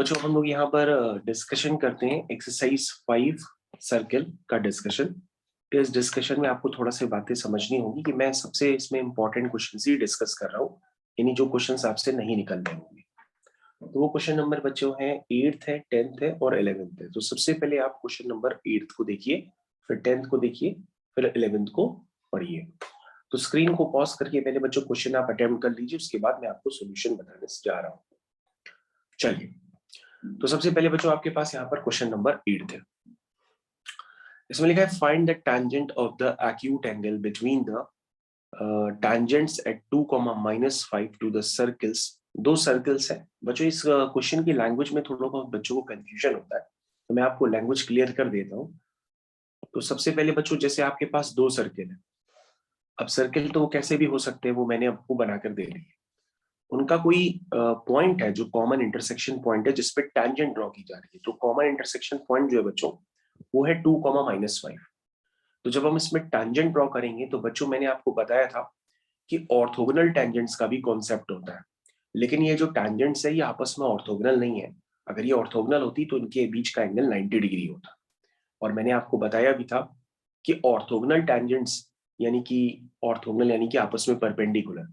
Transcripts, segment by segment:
बच्चों हम लोग यहाँ पर डिस्कशन करते हैं एक्सरसाइज 5 सर्किल का डिस्कशन। इस डिस्कशन में आपको थोड़ा सी बातें समझनी होगी कि मैं सबसे इसमें इंपॉर्टेंट क्वेश्चन ही डिस्कस कर रहा हूँ, यानी जो क्वेश्चन आपसे नहीं निकल रहे होंगे। तो वो क्वेश्चन नंबर बच्चों हैं 8th है, 10th है और 11th है। तो सबसे पहले आप क्वेश्चन नंबर 8th को देखिए, फिर 10th को देखिए, फिर 11th को पढ़िए। तो स्क्रीन को पॉज करके पहले बच्चों क्वेश्चन आप अटेम्प्ट कर लीजिए, उसके बाद मैं आपको सोल्यूशन बताने जा रहा हूँ। चलिए, तो सबसे पहले बच्चों आपके पास यहाँ पर क्वेश्चन नंबर 8 है। इसमें लिखा है find the tangent of the acute angle between the tangents at 2, -5 to the circles। दो सर्कल्स है बच्चों। इस क्वेश्चन की लैंग्वेज में थोड़ा बहुत बच्चों को कंफ्यूजन होता है, तो मैं आपको लैंग्वेज क्लियर कर देता हूँ। तो सबसे पहले बच्चों, जैसे आपके पास दो सर्कल है, अब सर्कल तो कैसे भी हो सकते हैं, वो मैंने आपको बनाकर दे दी है। उनका कोई पॉइंट है जो कॉमन इंटरसेक्शन पॉइंट है, जिसपे टैंजेंट ड्रॉ की जा रही है। तो कॉमन इंटरसेक्शन पॉइंट जो है बच्चों, वो है 2, -5। तो जब हम इसमें टैंजेंट ड्रॉ करेंगे तो बच्चों मैंने आपको बताया था कि ऑर्थोगोनल टैंजेंट्स का भी कॉन्सेप्ट होता है, लेकिन ये जो टैंजेंट्स है ये आपस में ऑर्थोगोनल नहीं है। अगर ये ऑर्थोगोनल होती तो इनके बीच का एंगल 90 डिग्री होता। और मैंने आपको बताया भी था कि ऑर्थोगोनल टैंजेंट्स यानी कि आपस में परपेंडिकुलर।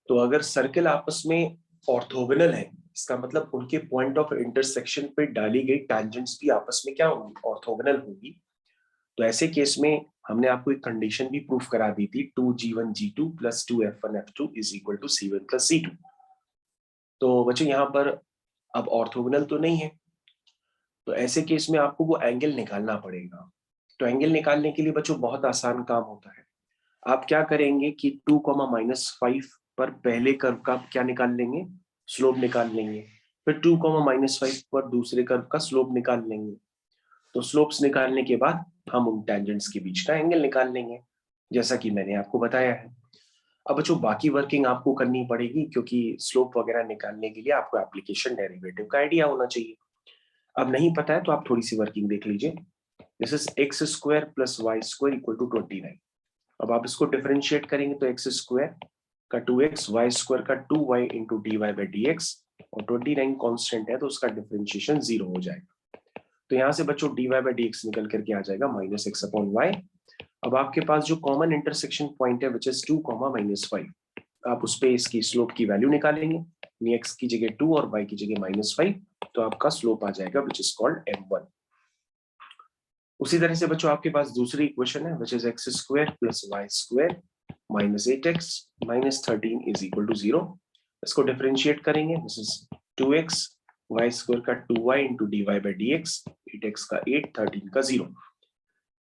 तो अगर सर्कल आपस में ऑर्थोगोनल है, इसका मतलब उनके पॉइंट ऑफ इंटरसेक्शन पे डाली गई टैंजेंट्स भी आपस में क्या होंगी, ऑर्थोगोनल होगी। तो ऐसे केस में हमने आपको एक कंडीशन भी प्रूफ करा दी थी, 2G1G2 + 2F1F2 = C1 + C2। तो बच्चों यहाँ पर अब ऑर्थोगोनल तो नहीं है, तो ऐसे केस में आपको वो एंगल निकालना पड़ेगा। तो एंगल निकालने के लिए बच्चों बहुत आसान काम होता है। आप क्या करेंगे कि 2, -5 पर पहले कर्व का क्या निकाल लेंगे, स्लोप निकाल लेंगे। फिर 2, -5 पर दूसरे कर्व का स्लोप निकाल लेंगे। तो स्लोप्स निकालने के बाद हम उन टेंजेंट्स के बीच का एंगल निकाल लेंगे, जैसा कि मैंने आपको बताया है। अब बच्चों बाकी वर्किंग आपको करनी पड़ेगी, क्योंकि स्लोप वगैरह निकालने के लिए आपको एप्लीकेशन डेरिवेटिव का आइडिया होना चाहिए। अब नहीं पता है तो आप थोड़ी सी वर्किंग देख लीजिए। This is x² + y² = 29। अब आप इसको डिफरेंशिएट करेंगे तो x² का 2x, y² का 2y × dy/dx, और 29 कांस्टेंट है तो उसका डिफरेंशिएशन 0 हो जाएगा। तो यहाँ से बच्चों dy/dx निकल करके आ जाएगा -x/y। अब आपके पास जो कॉमन इंटरसेक्शन पॉइंट है विच इज 2, -5, आप उस पे इसकी स्लोप की वैल्यू निकालेंगे, यानी x की जगह 2 और y की जगह -5, तो आपका स्लोप आ जाएगा विच इज कॉल्ड m1। उसी तरह से बच्चों आपके पास दूसरी इक्वेशन है which is x² + y² -8x -13 = 0। इसको डिफरेंशिएट करेंगे, दिस इज 2x, y² का 2y × dy/dx, 8x का 8, 13 का 0।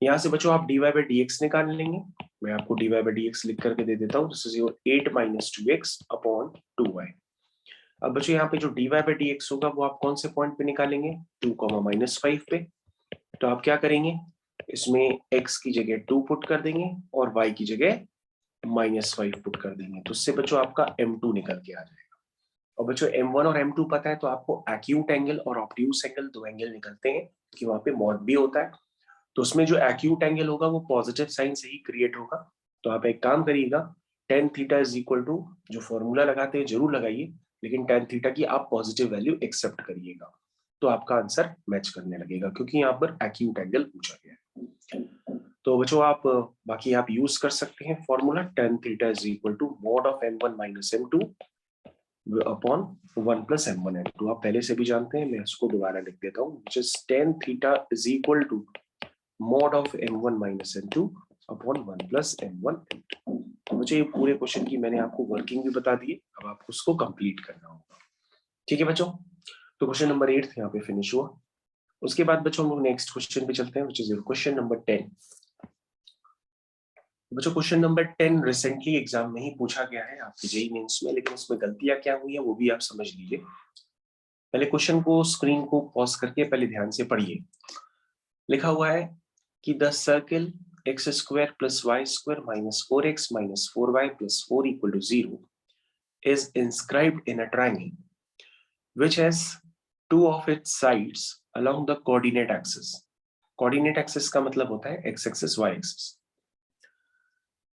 यहाँ से बच्चों आप dy/dx निकाल लेंगे। मैं आपको dy/dx लिख करके दे देता हूँ, दिस इज योर 8 - 2x/2y। अब बच्चों यहाँ पे जो dy/dx होगा वो आप कौन से पॉइंट पे निकालेंगे, 2, -5 पे। तो आप क्या करेंगे, इसमें x की जगह 2 पुट कर देंगे और y की जगह -5 पुट कर देंगे। तो उससे बच्चों आपका m2 निकल के आ जाएगा। और बच्चों m1 और m2 पता है तो आपको एक्यूट एंगल और ऑब्ट्यूस एंगल दो एंगल निकलते हैं, कि वहां पे मॉड भी होता है। तो उसमें जो एक्यूट एंगल होगा वो पॉजिटिव साइन से ही क्रिएट होगा। तो आप एक काम करिएगा, tan θ = जो फॉर्मूला लगाते हैं जरूर लगाइए, लेकिन tan θ की आप पॉजिटिव वैल्यू एक्सेप्ट करिएगा, तो आपका आंसर मैच करने लगेगा, क्योंकि यहाँ पर एक्यूट एंगल पूछा गया है। तो बच्चों आप बाकी आप यूज कर सकते हैं formula, tan θ = mod of m1 - m2 upon 1 + m1 m2। आप पहले से भी जानते हैं, मैं इसको दोबारा लिख देता हूँ, which is tan θ = mod of m1 - m2 upon 1 + m1 m2। मुझे ये पूरे क्वेश्चन की मैंने आपको वर्किंग भी बता दी है, अब आपको उसको कंप्लीट करना होगा। ठीक है बच्चों, तो क्वेश्चन नंबर 8 यहाँ पे फिनिश हुआ। उसके बाद बच्चों हम लोग नेक्स्ट क्वेश्चन पे चलते हैं, which is क्वेश्चन नंबर 10। बच्चों क्वेश्चन नंबर 10 रिसेंटली एग्जाम में ही पूछा गया है आपके जेईई मेंस में, लेकिन उसमें गलतियां क्या हुई है वो भी आप समझ लीजिए। पहले क्वेश्चन को स्क्रीन को पॉज करके पहले ध्यान से पढ़िए। लिखा हुआ है कि the circle x² + y² -4x -4y + 4 = 0 is inscribed in a triangle which has two of its sides along the coordinate axis। Coordinate axis का मतलब होता है x एक्सिस y एक्सिस।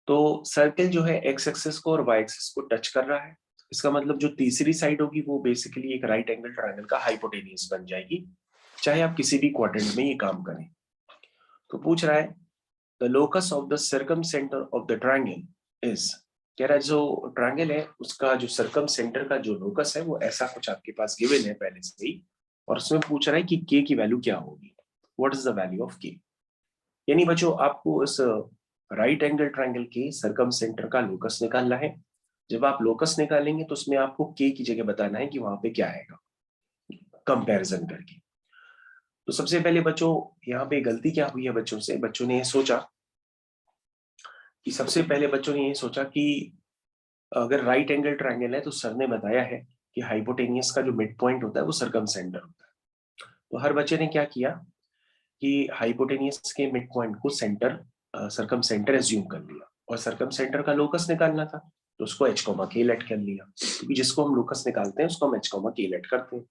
तो सर्किल जो है x एक्सिस को और y एक्सिस को टच कर रहा है, इसका मतलब जो तीसरी साइड होगी वो बेसिकली एक राइट एंगल ट्रायंगल का हाइपोटेनियस बन जाएगी, चाहे आप किसी भी क्वाड्रेंट में ये काम करें। तो पूछ रहा है the locus of the circum centre of the triangle is, कह रहा है जो ट्रायंगल है उसका जो सर्कम सेंटर का जो लोकस है वो ऐसा कुछ आपके पास गिवन है पहले से ही, और उसमें पूछ रहा है कि के की वैल्यू क्या होगी, what is the value of के। यानी बच्चों आपको इस राइट एंगल ट्रायंगल के सर्कम सेंटर का लोकस निकालना है। जब आप लोकस निकालेंगे तो उसमें आपको के की जगह बताना है कि वहां पे क्या आएगा कंपैरिजन करके। तो सबसे पहले बच्चों यहाँ पे गलती क्या हुई है बच्चों से, बच्चों ने ये सोचा कि सबसे पहले बच्चों ने ये सोचा कि अगर राइट एंगल ट्रायंगल है तो सर ने बताया है कि हाइपोटेनियस का जो मिड पॉइंट होता है वो सर्कम सेंटर होता है। तो हर बच्चे ने क्या किया कि हाइपोटेनियस के मिड पॉइंट को सेंटर सर्कम सेंटर एज्यूम कर लिया, और सर्कम सेंटर का लोकस निकालना था तो उसको एच कॉमा के लेट कर लिया, क्योंकि जिसको हम लोकस निकालते हैं उसको हम एच कॉमा के लेट करते हैं।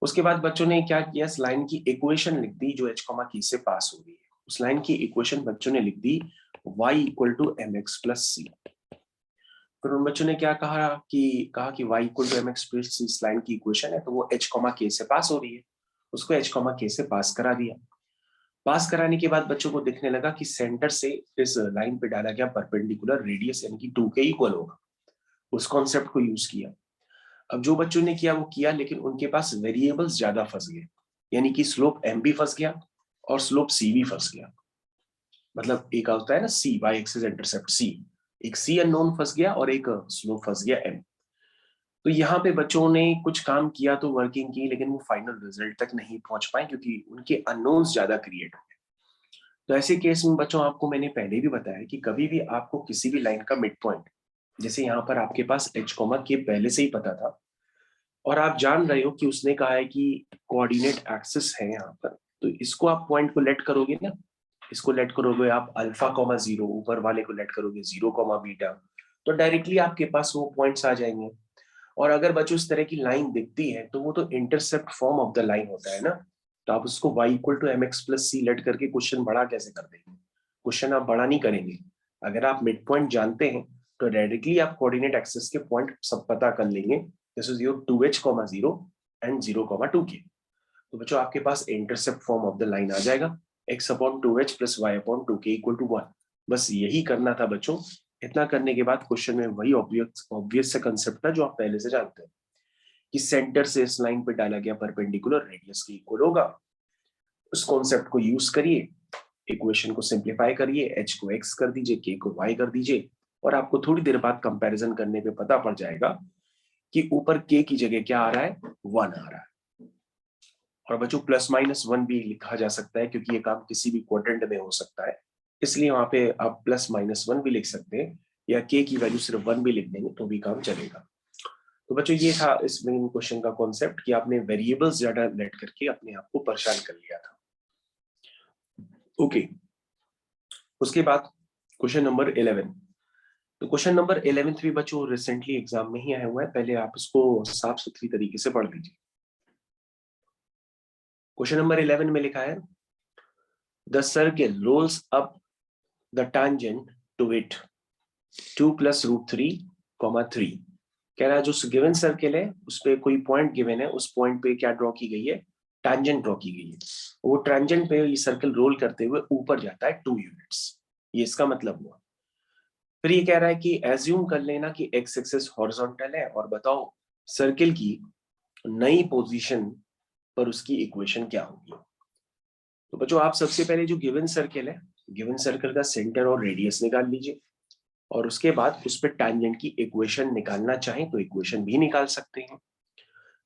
उसके बाद बच्चों ने क्या किया, इस लाइन की इक्वेशन लिख दी जो एच कॉमा की से पास हो रही है। उस लाइन की इक्वेशन बच्चों ने लिख दी y equal to M X plus C. फिर उन बच्चों ने क्या कहा कि y equal to M X plus C इस लाइन की इक्वेशन है तो वो एच कॉमा के से पास हो रही है, उसको एच कॉमा के से पास करा दिया। पास कराने के बाद बच्चों को दिखने लगा कि सेंटर से इस लाइन पे डाला गया परपेंडिकुलर रेडियस यानी कि 2 के इक्वल होगा, उस कॉन्सेप्ट को यूज किया। अब जो बच्चों ने किया वो किया, लेकिन उनके पास वेरिएबल्स ज्यादा फंस गए, यानी कि स्लोप एम भी फंस गया और स्लोप सी भी फंस गया। मतलब एक होता है ना सी वाई एक्सिस इंटरसेप्ट सी, एक सी अननोन फंस गया और एक स्लोप फंस गया एम। तो यहाँ पे बच्चों ने कुछ काम किया तो वर्किंग की, लेकिन वो फाइनल रिजल्ट तक नहीं पहुंच पाए क्योंकि उनके अननोन्स ज्यादा क्रिएट हो गए। तो ऐसे केस में बच्चों आपको मैंने पहले भी बताया कि कभी भी आपको किसी भी लाइन का मिड पॉइंट, जैसे यहाँ पर आपके पास एच कॉमा के पहले से ही पता था और आप जान रहे हो कि उसने कहा है कि कोऑर्डिनेट एक्सिस है यहाँ पर, तो इसको आप पॉइंट को लेट करोगे ना, इसको लेट करोगे आप अल्फा कॉमा जीरो, ऊपर वाले को लेट करोगे जीरो कॉमा बीटा, तो डायरेक्टली आपके पास वो पॉइंट्स आ जाएंगे। और अगर बच्चों इस तरह की लाइन दिखती है तो वो तो intercept form of the line होता है ना, तो आप उसको y equal to M X plus C let करके क्वेश्चन बड़ा कैसे कर देंगे, क्वेश्चन आप बड़ा नहीं करेंगे। अगर आप मिड पॉइंट जानते हैं तो डायरेक्टली आप कोऑर्डिनेट एक्सिस के पॉइंट सब पता कर लेंगे, this is your 2h, 0 and 0, 2k। तो बच्चों आपके पास intercept form of the line आ जाएगा x upon 2h plus y upon 2k equal to 1। बस यही करना था बच्चों। इतना करने के बाद क्वेश्चन में वही ऑब्वियस सा कंसेप्ट था जो आप पहले से जानते हैं कि सेंटर से इस लाइन पे डाला गया परपेंडिकुलर रेडियस के इक्वल होगा। उस कॉन्सेप्ट को यूज करिए, इक्वेशन को सिंप्लीफाई करिए, h को x कर दीजिए, k को y कर दीजिए, और आपको थोड़ी देर बाद कंपैरिजन करने पे पता पड़ जाएगा कि ऊपर k की जगह क्या आ रहा है, 1 आ रहा है। और बच्चों प्लस माइनस 1 भी लिखा जा सकता है क्योंकि ये काम किसी भी क्वाड्रेंट में हो सकता है, इसलिए वहां पे आप प्लस माइनस 1 भी लिख सकते हैं, या k की वैल्यू सिर्फ 1 भी लिख देंगे तो भी काम चलेगा। तो बच्चों ये था इस मेन क्वेश्चन का कॉन्सेप्ट कि आपने वेरिएबल्स ज्यादा लेट करके अपने आप को परेशान कर लिया था। ओके, उसके बाद क्वेश्चन नंबर 11। तो क्वेश्चन नंबर 11 भी बच्चों रिसेंटली एग्जाम में ही आया हुआ है, पहले आप इसको साफ सुथरी तरीके से पढ़ लीजिए। क्वेश्चन नंबर 11 में लिखा है the circle rolls up the tangent to it 2 plus root 3, 3। कह रहा है जो गिवन सर्किल है उस पे कोई पॉइंट गिवन है, उस पॉइंट पे क्या ड्रॉ की गई है, टैंजेंट ड्रॉ की गई है। वो टैंजेंट पे ये सर्किल रोल करते हुए ऊपर जाता है 2 यूनिट्स, ये इसका मतलब हुआ। फिर ये कह रहा है कि एज्यूम कर लेना कि एक्स एक्सिस हॉरिजॉन्टल है और बताओ सर्किल की नई पोजीशन पर उसकी इक्वेशन क्या होगी। तो बच्चों आप सबसे पहले जो गिवन सर्किल है, गिवन सर्किल का सेंटर और रेडियस निकाल लीजिए, और उसके बाद उस पर टैंजेंट की इक्वेशन निकालना चाहें तो इक्वेशन भी निकाल सकते हैं,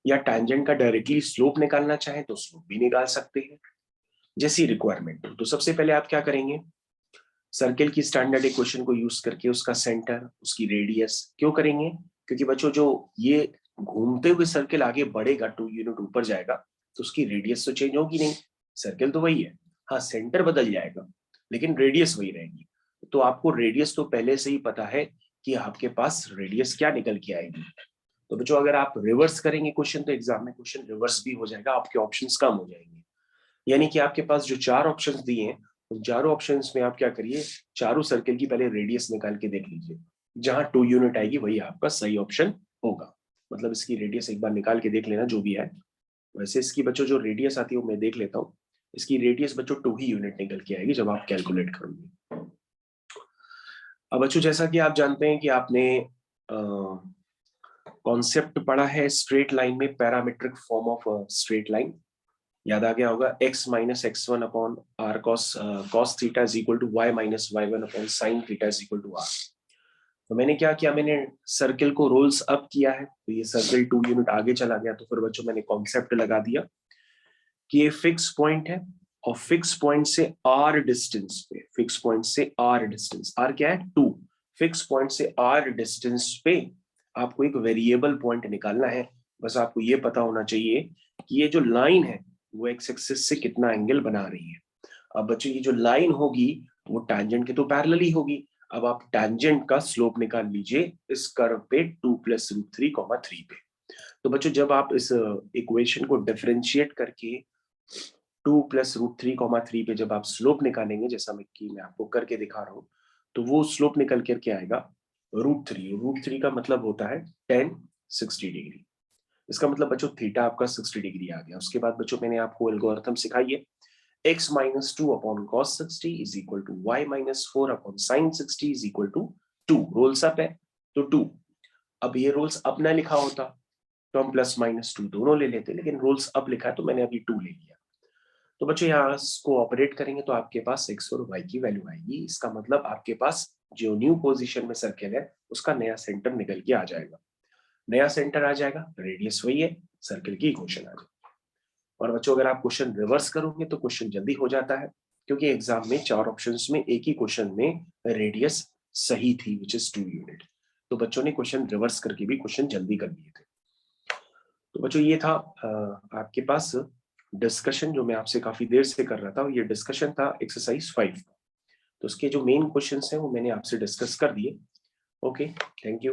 या टैंजेंट का डायरेक्टली स्लोप निकालना चाहें तो स्लोप भी निकाल सकते हैं, जैसी रिक्वायरमेंट हो। तो सबसे पहले आप क्या करेंगे, सर्किल की स्टैंडर्ड इक्वेशन को यूज करके उसका सेंटर, उसकी रेडियस, क्यों करेंगे, क्योंकि बच्चों जो ये घूमते हुए सर्किल आगे बढ़ेगा 2 यूनिट ऊपर जाएगा तो उसकी रेडियस तो चेंज होगी नहीं, सर्किल तो वही है, हाँ सेंटर बदल जाएगा लेकिन रेडियस वही रहेगी। तो आपको रेडियस तो पहले से ही पता है कि आपके पास रेडियस क्या निकल के आएगी। तो बच्चों अगर आप रिवर्स करेंगे क्वेश्चन तो एग्जाम में क्वेश्चन रिवर्स भी हो जाएगा, आपके ऑप्शंस कम हो जाएंगे। यानी कि आपके पास जो 4 ऑप्शंस दिए हैं उन चारों ऑप्शंस में आप क्या करिए, चारों सर्किल की पहले रेडियस निकाल के देख लीजिए। जहां 2 यूनिट आएगी वही आपका सही ऑप्शन होगा। मतलब इसकी रेडियस एक बार निकाल के देख लेना जो भी है। वैसे इसकी बच्चों जो रेडियस आती है वो मैं देख लेता हूँ। इसकी रेडियस बच्चों 2 ही यूनिट निकल के आएगी जब आप कैलकुलेट करोगे। अब बच्चों जैसा कि आप जानते हैं कि आपने कॉन्सेप्ट पढ़ा है स्ट्रेट लाइन में, parametric form of straight line याद आ गया होगा। x minus X one upon R cos theta is equal to y minus Y one upon sine theta is equal to r। तो मैंने क्या किया, मैंने सर्किल को रोल्स अप किया है, तो ये सर्किल 2 यूनिट आगे चला गया। तो फिर बच्चों मैंने कॉन्सेप्ट लगा दिया कि ये फिक्स पॉइंट है और फिक्स पॉइंट से r डिस्टेंस पे, फिक्स पॉइंट से r डिस्टेंस, r क्या है 2, फिक्स पॉइंट से r डिस्टेंस पे आपको एक वेरिएबल पॉइंट निकालना है। बस आपको ये पता होना चाहिए कि ये जो लाइन है वो एक्स एक्सिस से कितना एंगल बना रही है। अब बच्चों ये जो लाइन होगी वो टैंजेंट के तो पैरेलल ही होगी। अब आप टैंजेंट का स्लोप निकाल लीजिए इस कर्व पे 2 प्लस रूट 3, 3 पे। तो बच्चों जब आप इस इक्वेशन को डिफरेंशिएट करके 2 प्लस रूट 3, 3 पे जब आप स्लोप निकालेंगे, जैसा मैं आपको करके दिखा रहा हूं, तो वो स्लोप निकल करके आएगा रूट थ्री का मतलब होता है 1060 डिग्री। इसका मतलब बच्चों थीटा आपका 60 डिग्री आ गया। उसके बाद बच्चों मैंने आपको एल्गोरिथम सिखाई है, x minus 2 upon cos 60 is equal to y minus 4 upon sine 60 is equal to 2। Rolls up है तो 2। अब ये रोल्स अप ना लिखा होता तो हम प्लस माइनस 2 दोनों ले लेते, लेकिन रोल्स अप लिखा है तो मैंने अभी 2 ले लिया। तो बच्चों यहाँ इसको ऑपरेट करेंगे तो आपके पास x और y की वैल्यू आएगी। इसका मतलब आपके पास जो न्यू पोजीशन में सर्किल है उसका नया सेंटर निकल के आ जाएगा। नया सेंटर आ जाएगा, रेडियस वही है, सर्किल की इक्वेशन आ जाएगी। और बच्चों अगर आप क्वेश्चन रिवर्स करोगे तो क्वेश्चन जल्दी हो जाता है, क्योंकि एग्जाम में 4 ऑप्शंस में एक ही क्वेश्चन में रेडियस सही थी विच इज 2 यूनिट। तो बच्चों ने क्वेश्चन रिवर्स करके भी क्वेश्चन जल्दी कर दिए थे। तो बच्चों ये था आपके पास डिस्कशन जो मैं आपसे काफी देर से कर रहा था। ये डिस्कशन था एक्सरसाइज 5। तो उसके जो मेन क्वेश्चंस हैं वो मैंने आपसे डिस्कस कर दिए। Okay, thank you.